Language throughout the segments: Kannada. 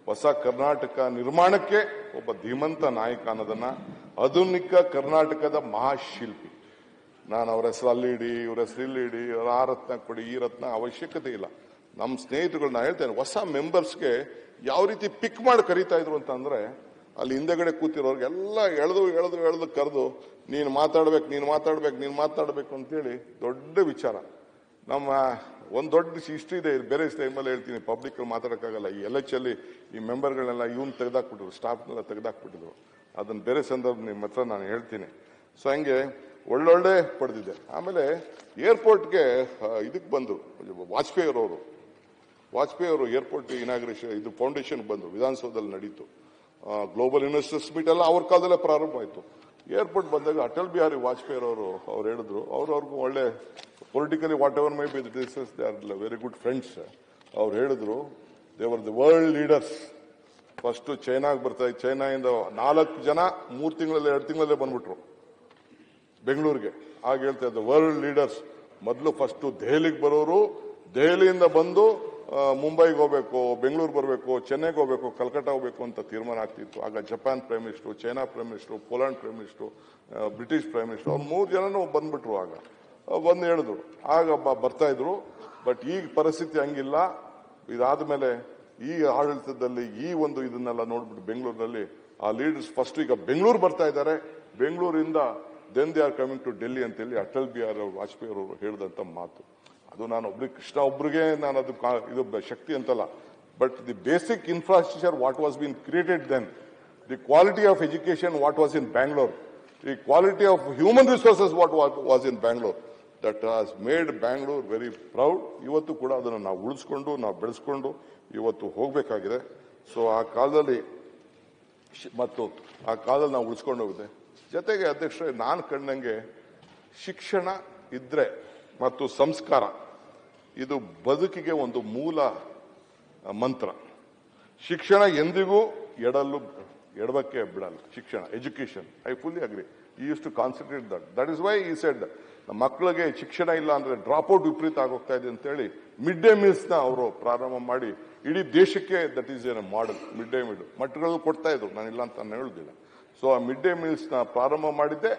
ಹೊಸ ಕರ್ನಾಟಕ ನಿರ್ಮಾಣಕ್ಕೆ ಒಬ್ಬ ಧೀಮಂತ ನಾಯಕ ಅನ್ನೋದನ್ನ, ಆಧುನಿಕ ಕರ್ನಾಟಕದ ಮಹಾಶಿಲ್ಪಿ. ನಾನು ಅವ್ರ ಹೆಸರು ಅಲ್ಲಿ ಇಡಿ, ಇವ್ರ ಹೆಸರು ಇಲ್ಲಿ ಇಡಿ, ಆ ರತ್ನ ಕೊಡಿ, ಈ ರತ್ನ ಅವಶ್ಯಕತೆ ಇಲ್ಲ. ನಮ್ಮ ಸ್ನೇಹಿತರುಗಳು ನಾನು ಹೇಳ್ತೇನೆ, ಹೊಸ ಮೆಂಬರ್ಸ್ಗೆ ಯಾವ ರೀತಿ ಪಿಕ್ ಮಾಡಿ ಕರೀತಾ ಇದ್ರು ಅಂತಂದ್ರೆ, ಅಲ್ಲಿ ಹಿಂದೆಗಡೆ ಕೂತಿರೋರ್ಗೆಲ್ಲ ಎಳೆದು ಕರೆದು ನೀನು ಮಾತಾಡ್ಬೇಕು ಅಂತೇಳಿ ದೊಡ್ಡ ವಿಚಾರ. ನಮ್ಮ ಒಂದು ದೊಡ್ಡ ಹಿಸ್ಟ್ರಿ ಇದೆ, ಬೇರೆ ಟೈಮಲ್ಲಿ ಹೇಳ್ತೀನಿ, ಪಬ್ಲಿಕ್ ಮಾತಾಡೋಕ್ಕಾಗಲ್ಲ. ಈ LH ಈ ಮೆಂಬರ್ಗಳನ್ನೆಲ್ಲ ಇವನ್ ತೆಗೆದಾಕ್ಬಿಟ್ಟಿದ್ರು, ಸ್ಟಾಫ್ನೆಲ್ಲ ತೆಗೆದಾಕ್ಬಿಟ್ಟಿದ್ರು. ಅದನ್ನ ಬೇರೆ ಸಂದರ್ಭ ನಿಮ್ಮ ಹತ್ರ ನಾನು ಹೇಳ್ತೀನಿ. ಸೊ ಹಂಗೆ ಒಳ್ಳೊಳ್ಳೆ ಪಡೆದಿದೆ. ಆಮೇಲೆ ಏರ್ಪೋರ್ಟ್ಗೆ ಇದಕ್ಕೆ ಬಂದರು ವಾಜಪೇಯಿ ಅವರು ಏರ್ಪೋರ್ಟ್ ಇನಾಗ್ರೇಷನ್ ಇದು ಫೌಂಡೇಶನ್ ಬಂದರು, ವಿಧಾನಸೌಧದಲ್ಲಿ ನಡೀತು. ಗ್ಲೋಬಲ್ ಇನ್ವೆಸ್ಟರ್ಸ್ ಮೀಟ್ ಎಲ್ಲ ಅವ್ರ ಕಾಲದಲ್ಲೇ ಪ್ರಾರಂಭ ಆಯಿತು. ಏರ್ಪೋರ್ಟ್ ಬಂದಾಗ ಅಟಲ್ ಬಿಹಾರಿ ವಾಜಪೇಯಿ ಅವ್ರು ಹೇಳಿದ್ರು, ಅವ್ರಿಗೂ ಒಳ್ಳೆ politically whatever maybe they are very good friends. ಅವ್ರು ಹೇಳಿದ್ರು, they were the world leaders. First ಚೈನಾಗೆ ಬರ್ತಾರೆ, ಚೈನಾದಿಂದ 4 ಜನ 2 ತಿಂಗಳಲ್ಲೇ ಬಂದ್ಬಿಟ್ರು ಬೆಂಗಳೂರಿಗೆ. ಆಗ ಹೇಳ್ತಾ ಇದ್ದ ವರ್ಲ್ಡ್ ಲೀಡರ್ಸ್. ಮೊದಲು ಫಸ್ಟ್ ದೆಹಲಿಗೆ ಬರೋರು, ದೆಹಲಿಯಿಂದ ಬಂದು ಮುಂಬೈಗೆ ಹೋಗ್ಬೇಕು, ಬೆಂಗಳೂರು ಬರಬೇಕು, ಚೆನ್ನೈಗೆ ಹೋಗ್ಬೇಕು, ಕಲ್ಕಟ್ಟ ಹೋಗ್ಬೇಕು ಅಂತ ತೀರ್ಮಾನ ಆಗ್ತಿತ್ತು. ಆಗ Japan prime minister, China prime minister, Poland prime minister, British prime minister, ಅವ್ರು 3 ಜನನೂ ಬಂದ್ಬಿಟ್ರು. ಆಗ ಬಂದು ಹೇಳಿದ್ರು, ಆಗ ಬರ್ತಾ ಇದ್ರು. ಬಟ್ ಈಗ ಪರಿಸ್ಥಿತಿ ಹಂಗಿಲ್ಲ. ಇದಾದ ಮೇಲೆ ಈ ಆಡಳಿತದಲ್ಲಿ ಈ ಒಂದು ಇದನ್ನೆಲ್ಲ ನೋಡ್ಬಿಟ್ಟು ಬೆಂಗಳೂರಿನಲ್ಲಿ ಆ ಲೀಡರ್ಸ್ ಫಸ್ಟ್ ಈಗ ಬೆಂಗಳೂರು ಬರ್ತಾ ಇದ್ದಾರೆ. ಬೆಂಗಳೂರಿಂದ then they are coming to Delhi ಅಂತೇಳಿ ಅಟಲ್ ಬಿಹಾರಿ ವಾಜಪೇಯಿ ಅವರು ಹೇಳಿದಂತ ಮಾತು. ಅದು ನಾನು ಕೃಷ್ಣ ಒಬ್ರಿಗೆ ನಾನು ಅದು ಇದು ಶಕ್ತಿ ಅಂತಲ್ಲ. But the basic infrastructure what was been created then, the quality of education what was in Bangalore, the quality of human resources what was in Bangalore, that has made Bangalore very proud. ಇವತ್ತು ಕೂಡ ಅದನ್ನು ನಾವು ಉಳಿಸ್ಕೊಂಡು ನಾವು ಬೆಳೆಸ್ಕೊಂಡು ಇವತ್ತು ಹೋಗಬೇಕಾಗಿದೆ. ಸೊ ಆ ಕಾಲದಲ್ಲಿ ನಾವು ಉಳಿಸ್ಕೊಂಡು ಹೋಗಿದೆ. ಜೊತೆಗೆ ಅಧ್ಯಕ್ಷರೇ, ನಾನು ಕಂಡಂಗೆ ಶಿಕ್ಷಣ ಇದ್ರೆ ಮತ್ತು ಸಂಸ್ಕಾರ ಇದು ಬದುಕಿಗೆ ಒಂದು ಮೂಲ ಮಂತ್ರ. ಶಿಕ್ಷಣ ಎಂದಿಗೂ ಎಡವಕ್ಕೆ ಬಿಡಲ್ಲ. ಶಿಕ್ಷಣ, education, I fully agree. He use to concentrate that is why he said ಮಕ್ಕಳಿಗೆ ಶಿಕ್ಷಣ ಇಲ್ಲ ಅಂದ್ರೆ ಡ್ರಾಪ್ ಔಟ್ ವಿಪರೀತ ಆಗೋಗ್ತಾ ಇದೆ ಅಂತೇಳಿ ಮಿಡ್ ಡೇ ಮೀಲ್ಸ್ ನ ಅವರು ಪ್ರಾರಂಭ ಮಾಡಿ ಇಡೀ ದೇಶಕ್ಕೆ that is a model. Mid day meal ಮಟ್ಟಗಳಲ್ಲಿ ಕೊಡ್ತಾ ಇದ್ರು, ನಾನಿಲ್ಲ ಅಂತ ನಾನು ಹೇಳುದಿಲ್ಲ. ಸೊ ಆ ಮಿಡ್ ಡೇ ಮೀಲ್ಸ್ ನ ಪ್ರಾರಂಭ ಮಾಡಿದ್ದೆ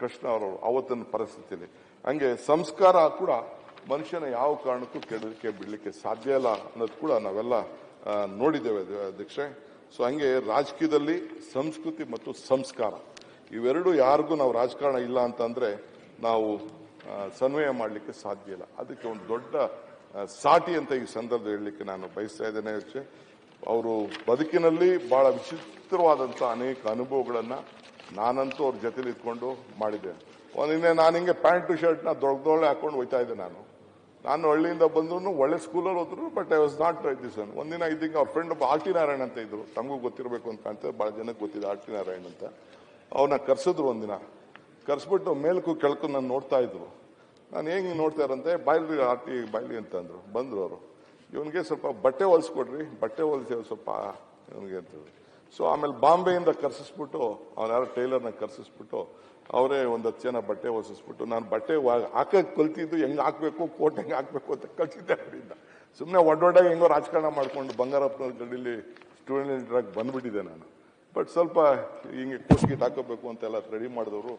ಕೃಷ್ಣ ಅವರು ಅವತ್ತಿನ ಪರಿಸ್ಥಿತಿಯಲ್ಲಿ. ಹಂಗೆ ಸಂಸ್ಕಾರ ಕೂಡ ಮನುಷ್ಯನ ಯಾವ ಕಾರಣಕ್ಕೂ ಕೆಡಲಿಕ್ಕೆ ಬಿಡ್ಲಿಕ್ಕೆ ಸಾಧ್ಯ ಇಲ್ಲ ಅನ್ನೋದು ಕೂಡ ನಾವೆಲ್ಲ ನೋಡಿದ್ದೇವೆ ಅಧ್ಯಕ್ಷೆ. ಸೊ ಹಂಗೆ ರಾಜಕೀಯದಲ್ಲಿ ಸಂಸ್ಕೃತಿ ಮತ್ತು ಸಂಸ್ಕಾರ ಇವೆರಡು ಯಾರಿಗೂ ನಾವು ರಾಜಕಾರಣ ಇಲ್ಲ ಅಂತಂದ್ರೆ ನಾವು ಸನ್ವಯ ಮಾಡಲಿಕ್ಕೆ ಸಾಧ್ಯ ಇಲ್ಲ. ಅದಕ್ಕೆ ಒಂದು ದೊಡ್ಡ ಸಾಟಿ ಅಂತ ಈ ಸಂದರ್ಭದಲ್ಲಿ ಹೇಳಲಿಕ್ಕೆ ನಾನು ಬಯಸ್ತಾ ಇದ್ದೇನೆ ಅಧ್ಯಕ್ಷೆ. ಅವರು ಬದುಕಿನಲ್ಲಿ ಬಹಳ ವಿಚಿತ್ರವಾದಂತಹ ಅನೇಕ ಅನುಭವಗಳನ್ನ ನಾನಂತೂ ಅವ್ರ ಜೊತೆಲಿ ಇಟ್ಕೊಂಡು ಮಾಡಿದ್ದೇನೆ. ಒಂದಿನ ನಾನು ಹಿಂಗೆ ಪ್ಯಾಂಟ್ ಶರ್ಟ್ ನ ದೊಡ್ಡದೊಳ್ಳೆ ಹಾಕೊಂಡು ಹೋಯ್ತಾ ಇದ್ದೆ. ನಾನು ಹಳ್ಳಿಯಿಂದ ಬಂದ್ರು, ಒಳ್ಳೆ ಸ್ಕೂಲಲ್ಲಿ ಹೋದ್ರು, but I was not this one. ಒಂದಿನ ಇದ್ದಂಗೆ ಅವ್ರ ಫ್ರೆಂಡ್ ಒಬ್ಬ ಆರ್ ಟಿ ನಾರಾಯಣ್ ಅಂತ ಇದ್ರು, ತಮಗೂ ಗೊತ್ತಿರಬೇಕು ಅಂತ ಕಾಣ್ತದೆ, ಬಹಳ ಜನಕ್ಕೆ ಗೊತ್ತಿದೆ ಆರ್ ಟಿ ನಾರಾಯಣ್ ಅಂತ. ಅವನ್ನ ಕರ್ಸಿದ್ರು. ಒಂದಿನ ಕರ್ಸ್ಬಿಟ್ಟು ಮೇಲ್ಕು ಕೆಳಕು ನಾನು ನೋಡ್ತಾ ಇದ್ರು. ನಾನು ಹೆಂಗೆ ನೋಡ್ತಾ ಇರಂತೆ, ಬಾಯ್ಲಿ ಆರ್ ಟಿ ಬಾಯ್ಲಿ ಅಂತ ಅಂದ್ರು. ಬಂದ್ರು ಅವರು, ಇವನಿಗೆ ಸ್ವಲ್ಪ ಬಟ್ಟೆ ಹೊಲಿಸ್ಕೊಡ್ರಿ, ಬಟ್ಟೆ ಹೊಲಿಸಿ ಸ್ವಲ್ಪ ಇವನಿಗೆ ಅಂತಂದ್ರು. ಸೊ ಆಮೇಲೆ ಬಾಂಬೆಯಿಂದ ಕರ್ಸಿಸ್ಬಿಟ್ಟು ಅವ್ನು ಯಾರೋ ಟೈಲರ್ನ ಕರ್ಸಿಸ್ಬಿಟ್ಟು ಅವರೇ 10 ಜನ ಬಟ್ಟೆ ಹೊಲಿಸ್ಬಿಟ್ಟು ನಾನು ಬಟ್ಟೆ ಹಾಕಕ್ ಕಲ್ತಿದ್ದು ಹೆಂಗ್ ಹಾಕ್ಬೇಕು, ಕೋಟ್ ಹೆಂಗ್ ಹಾಕ್ಬೇಕು ಅಂತ ಕಲ್ತಿದ್ದೆ ಅವರಿಂದ. ಸುಮ್ಮನೆ ಒಡ್ಡೊಡ್ಡಾಗಿ ಹೆಂಗೋ ರಾಜಕಾರಣ ಮಾಡ್ಕೊಂಡು ಬಂಗಾರಪ್ಪನ ಗಡಿಲಿ ಸ್ಟೂಡೆಂಟ್ ಲೀಡರ್ ಬಂದ್ಬಿಟ್ಟಿದ್ದೆ ನಾನು. ಬಟ್ ಸ್ವಲ್ಪ ಹಿಂಗೆ ಕೋಟ್ಗೀಟ್ ಹಾಕೋಬೇಕು ಅಂತೆಲ್ಲ ರೆಡಿ ಮಾಡಿದವರು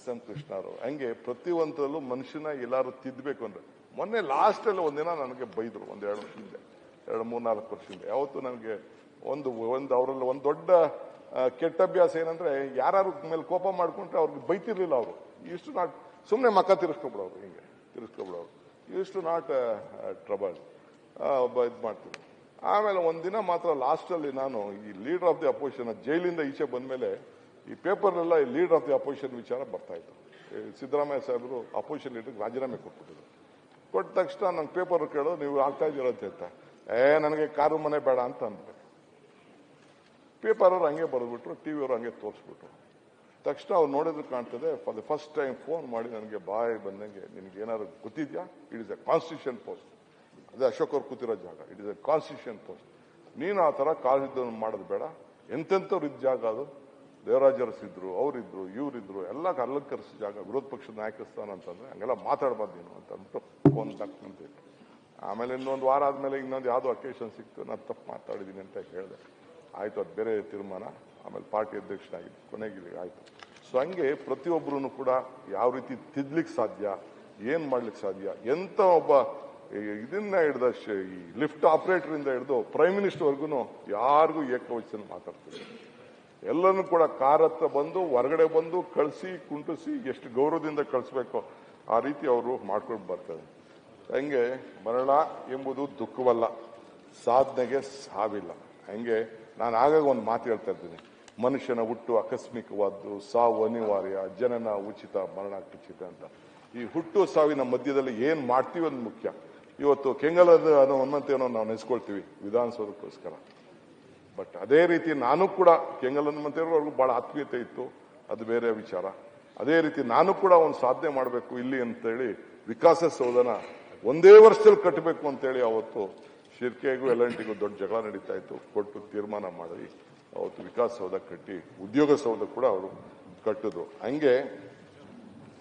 SM ಕೃಷ್ಣ ಅವರು. ಹಂಗೆ ಪ್ರತಿಯೊಂದರಲ್ಲೂ ಮನುಷ್ಯನ ಎಲ್ಲಾರು ತಿದ್ದಬೇಕು ಅಂದ್ರೆ. ಮೊನ್ನೆ ಲಾಸ್ಟ್ ಅಲ್ಲಿ ಒಂದಿನ ನನಗೆ ಬೈದ್ರು, 2 ವರ್ಷ ಹಿಂದೆ, 3-4 ವರ್ಷದಿಂದ. ಯಾವತ್ತು ನನಗೆ ಅವರಲ್ಲಿ ಒಂದು ದೊಡ್ಡ ಕೆಟ್ಟ ಅಭ್ಯಾಸ ಏನಂದ್ರೆ, ಯಾರು ಮೇಲೆ ಕೋಪ ಮಾಡ್ಕೊಂಡ್ರೆ ಅವ್ರಿಗೆ ಬೈತಿರ್ಲಿಲ್ಲ ಅವರು. ಇಷ್ಟು ನಾಟ್ ಸುಮ್ಮನೆ ಮಕ್ಕ ತಿರ್ಸ್ಕೊಬಿಡೋರು, ಹಿಂಗೆ ತಿರ್ಸ್ಕೊಬಿಡೋರು. ಇಷ್ಟು ನಾಟ್ ಟ್ರಬಲ್ ಇದು ಮಾಡ್ತೀವಿ. ಆಮೇಲೆ ಒಂದಿನ ಮಾತ್ರ ಲಾಸ್ಟ್ ಅಲ್ಲಿ ನಾನು ಈ ಲೀಡರ್ ಆಫ್ ದಿ ಅಪೋಸಿಷನ್ ಜೈಲಿಂದ ಈಚೆ ಬಂದ್ಮೇಲೆ ಈ ಪೇಪರ್ನೆಲ್ಲ ಈ ಲೀಡರ್ ಆಫ್ ದಿ ಅಪೋಸಿಷನ್ ವಿಚಾರ ಬರ್ತಾ ಇತ್ತು. ಸಿದ್ದರಾಮಯ್ಯ ಸಾಹೇಬರು ಅಪೋಸಿಷನ್ ಲೀಡರ್ಗೆ ರಾಜೀನಾಮೆ ಕೊಟ್ಬಿಟ್ಟಿದ್ರು. ಕೊಟ್ಟ ತಕ್ಷಣ ನನ್ನ ಪೇಪರ್ ಕೇಳೋ, ನೀವು ಆಗ್ತಾ ಇದ್ದೀರಂತ. ನನಗೆ ಕಾರು ಮನೆ ಬೇಡ ಅಂತ ಅಂದ್ಬಿಟ್ಟೆ. ಪೇಪರ್ ಅವರು ಹಂಗೆ ಬರೆದ್ಬಿಟ್ರು, ಟಿವಿ ಅವರು ಹಂಗೆ ತೋರಿಸ್ಬಿಟ್ರು. ತಕ್ಷಣ ಅವ್ರು ನೋಡಿದ್ರು ಕಾಣ್ತದೆ, for the first time phone ಮಾಡಿ ನನಗೆ ಬಾಯ್ ಬಂದಂಗೆ, ನಿನ್ಗೆ ಏನಾದ್ರು ಗೊತ್ತಿದ್ಯಾ, it is a constitution post, ಅದೇ ಅಶೋಕ್ ಅವ್ರು ಕೂತಿರೋ ಜಾಗ, it is a constitution post, ನೀನು ಆ ತರ ಕಾಲೇಜ್ ಮಾಡೋದು ಬೇಡ, ಎಂತೆಂಥವ್ರು ಇದ್ದ ಜಾಗ ಅದು, ದೇವರಾಜರಸ್ ಇದ್ರು, ಅವರಿದ್ರು, ಇವರಿದ್ರು, ಎಲ್ಲ ಅಲಂಕರಿಸಿದ ಜಾಗ, ವಿರೋಧ ಪಕ್ಷದ ನಾಯಕ ಸ್ಥಾನ ಅಂತಂದ್ರೆ ಹಂಗೆಲ್ಲ ಮಾತಾಡಬಾರ್ದು ನೀನು ಅಂತ ಅಂದ್ಬಿಟ್ಟು ಫೋನ್ ತಕ್ಕಂತ. ಆಮೇಲೆ ಇನ್ನೊಂದು ವಾರ ಆದ್ಮೇಲೆ ಇನ್ನೊಂದು ಯಾವುದೋ ಅಕೇಶನ್ ಸಿಕ್ತು, ನಾನು ತಪ್ಪು ಮಾತಾಡಿದ್ದೀನಿ ಅಂತ ಹೇಳಿದೆ. ಆಯ್ತು, ಅದು ಬೇರೆ ತೀರ್ಮಾನ. ಆಮೇಲೆ ಪಾರ್ಟಿ ಅಧ್ಯಕ್ಷನಾಗಿದ್ದು ಕೊನೆಗೆ ಆಯ್ತು. ಸೊ ಹಂಗೆ ಪ್ರತಿಯೊಬ್ಬರೂ ಕೂಡ ಯಾವ ರೀತಿ ತಿದ್ಲಿಕ್ಕೆ ಸಾಧ್ಯ, ಏನ್ ಮಾಡ್ಲಿಕ್ಕೆ ಸಾಧ್ಯ, ಎಂತ ಒಬ್ಬ ಇದನ್ನ ಹಿಡ್ದ ಈ ಲಿಫ್ಟ್ ಆಪರೇಟರ್ ಇಂದ ಹಿಡಿದು ಪ್ರೈಮ್ ಮಿನಿಸ್ಟರ್ ವರ್ಗು ಯಾರಿಗೂ ಏಕವಚನ ಮಾತಾಡ್ತಿದ್ರು. ಎಲ್ಲರೂ ಕೂಡ ಕಾರ್ ಹತ್ರ ಬಂದು ಹೊರಗಡೆ ಬಂದು ಕಳಿಸಿ ಕುಂಟಿಸಿ ಎಷ್ಟು ಗೌರವದಿಂದ ಕಳಿಸ್ಬೇಕೋ ಆ ರೀತಿ ಅವರು ಮಾಡ್ಕೊಂಡು ಬರ್ತಾರೆ. ಹಂಗೆ ಮರಣ ಎಂಬುದು ದುಃಖವಲ್ಲ, ಸಾಧನೆಗೆ ಸಾವಿಲ್ಲ. ಹಂಗೆ ನಾನು ಆಗಾಗ ಒಂದು ಮಾತು ಹೇಳ್ತಾ ಇದ್ದೀನಿ, ಮನುಷ್ಯನ ಹುಟ್ಟು ಆಕಸ್ಮಿಕವಾದ್ದು, ಸಾವು ಅನಿವಾರ್ಯ, ಜನನ ಉಚಿತ, ಮರಣ ಖಚಿತ ಅಂತ. ಈ ಹುಟ್ಟು ಸಾವಿನ ಮಧ್ಯದಲ್ಲಿ ಏನ್ ಮಾಡ್ತೀವಿ ಅನ್ನೋದು ಮುಖ್ಯ. ಇವತ್ತು ಕೆಂಗಲದ ಅನ್ನೋ ಹನುಮಂತೇನೋ ನಾವು ನೆನೆಸ್ಕೊಳ್ತೀವಿ ವಿಧಾನಸೌಧಕ್ಕೋಸ್ಕರ. ಬಟ್ ಅದೇ ರೀತಿ ನಾನು ಕೂಡ ಕೆಂಗಲ್ ಹನುಮಂತೇವ್ರಿಗೂ ಬಹಳ ಆತ್ಮೀಯತೆ ಇತ್ತು, ಅದು ಬೇರೆ ವಿಚಾರ. ಅದೇ ರೀತಿ ನಾನು ಕೂಡ ಒಂದು ಸಾಧನೆ ಮಾಡಬೇಕು ಇಲ್ಲಿ ಅಂತೇಳಿ ವಿಕಾಸಸೌಧನ ಒಂದೇ ವರ್ಷದಲ್ಲಿ ಕಟ್ಟಬೇಕು ಅಂತೇಳಿ ಅವತ್ತು ಶಿರ್ಕೆಗೂ ಎಲ್ಎನ್ಟಿಗೂ ದೊಡ್ಡ ಜಗಳ ನಡೀತಾ ಇತ್ತು. ಕೊಟ್ಟು ತೀರ್ಮಾನ ಮಾಡಿ ಅವತ್ತು ವಿಕಾಸಸೌಧ ಕಟ್ಟಿ ಉದ್ಯೋಗ ಸೌಧ ಕೂಡ ಅವರು ಕಟ್ಟಿದ್ರು. ಹಂಗೆ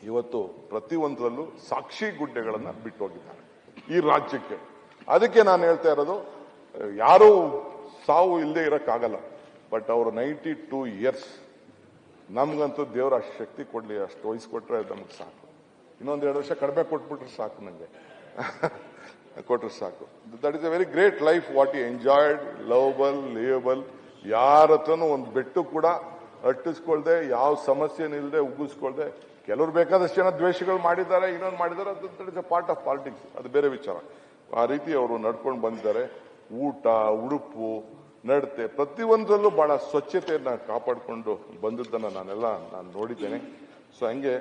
ಇವತ್ತು ಪ್ರತಿಯೊಂದರಲ್ಲೂ ಸಾಕ್ಷಿ ಗುಡ್ಡೆಗಳನ್ನ ಬಿಟ್ಟು ಹೋಗಿದ್ದಾರೆ ಈ ರಾಜ್ಯಕ್ಕೆ. ಅದಕ್ಕೆ ನಾನು ಹೇಳ್ತಾ ಇರೋದು, ಯಾರೂ ಸಾವು ಇಲ್ಲದೆ ಇರಕ್ಕಾಗಲ್ಲ. ಬಟ್ ಅವರು 92 ಇಯರ್ಸ್, ನಮ್ಗಂತೂ ದೇವರ ಅಷ್ಟು ಶಕ್ತಿ ಕೊಡ್ಲಿ, ಅಷ್ಟು ವಯಸ್ಸು ನಮ್ಗೆ ಸಾಕು. ಇನ್ನೊಂದು 2 ವರ್ಷ ಕಡಿಮೆ ಕೊಟ್ಬಿಟ್ರೆ ಸಾಕು, ನಂಗೆ ಕೊಟ್ರೆ ಸಾಕು. That is a very great life what you enjoyed, lovable, liable. ಯಾರ ಹತ್ರನೂ ಒಂದು ಬೆಟ್ಟು ಕೂಡ ಅಟ್ಟಿಸ್ಕೊಳ್ದೆ, ಯಾವ ಸಮಸ್ಯೆನೂ ಇಲ್ಲದೆ, ಉಗ್ಗಿಸ್ಕೊಳ್ದೆ. ಕೆಲವರು ಬೇಕಾದಷ್ಟು ಜನ ದ್ವೇಷಗಳು ಮಾಡಿದ್ದಾರೆ, ಇನ್ನೊಂದು ಮಾಡಿದ್ದಾರೆ, ಅದು is A part of politics, ಅದು ಬೇರೆ ವಿಚಾರ. ಆ ರೀತಿ ಅವರು ನಡ್ಕೊಂಡು ಬಂದಿದ್ದಾರೆ. ಊಟ, ಉಡುಪು, ನಡತೆ ಪ್ರತಿಯೊಂದರಲ್ಲೂ ಬಹಳ ಸ್ವಚ್ಛತೆಯನ್ನ ಕಾಪಾಡಿಕೊಂಡು ಬಂದದ್ದನ್ನ ನಾನು ನೋಡಿದ್ದೇನೆ. ಸೊ ಹಂಗೆ